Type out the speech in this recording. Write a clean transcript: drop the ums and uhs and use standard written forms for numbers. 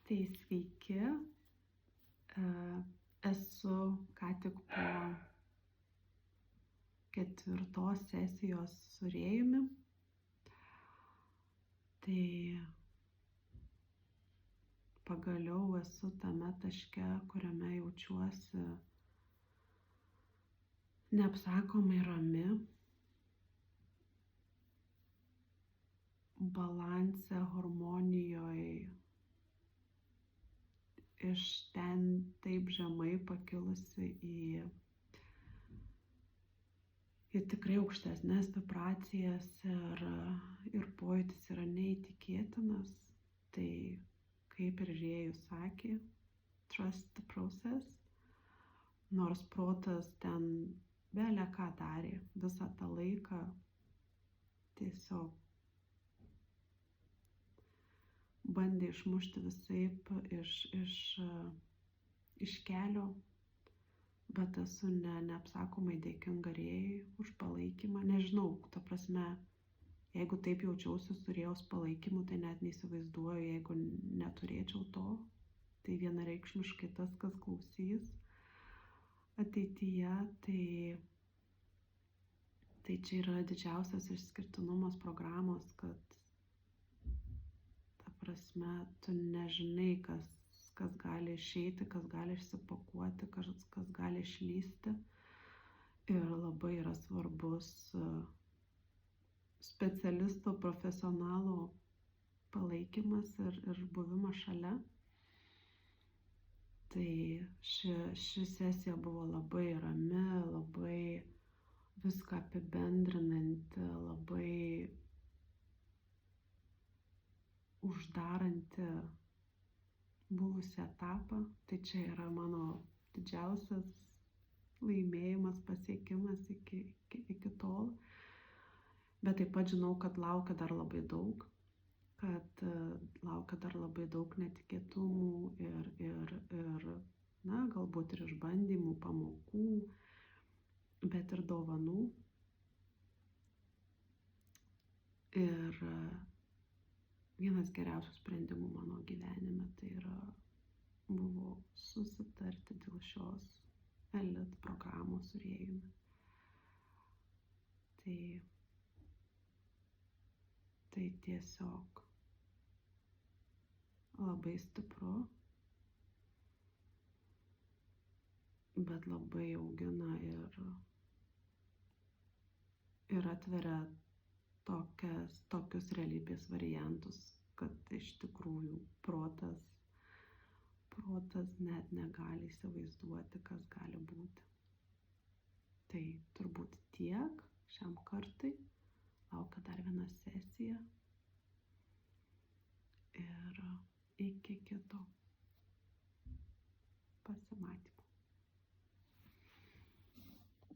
Tai sveiki, esu ką tik po 4 sesijos su Rėjumi. Tai pagaliau esu tame taške, kuriame jaučiuosi neapsakomai rami, balanse, harmonijoje, iš ten taip žemai pakilusi į tikrai aukštesnės vibracijas ir pojūtis yra neįtikėtinas. Tai kaip ir Rėjus sakė, trust the process, nors protas ten belė ką darė visą tą laiką, tiesiog bandė išmušti visaip iš kelio, bet esu neapsakomai dėkinga Rėjui už palaikymą. Nežinau, ta prasme, jeigu taip jaučiausi su Rėjaus palaikymu, tai net neįsivaizduoju, jeigu neturėčiau to. Tai vienareikšmiškai tas, kas klausys ateityje, tai čia yra didžiausias išskirtinumas programos, kad ta prasme, tu nežinai, kas gali išeiti, kas gali išsipakuoti, kas gali išlysti. Ir labai yra svarbus specialisto, profesionalo palaikymas ir buvimas šalia. Tai ši sesija buvo labai rami, labai viską apibendrinanti, labai uždaranti buvusią etapą. Tai čia yra mano didžiausias laimėjimas, pasiekimas iki tol. Bet taip pat žinau, kad laukia dar labai daug, netikėtumų ir galbūt ir išbandymų, pamokų, bet ir dovanų. Ir vienas geriausių sprendimų mano gyvenime buvo susitarti dėl šios Elite programos su Rėjumi. Tai tiesiog labai stipru, bet labai augina ir atveria tokius realybės variantus, kad iš tikrųjų protas net negali įsivaizduoti, kas gali būti. Tai turbūt tiek šiam kartui. Laukia dar viena sesija ir iki kito.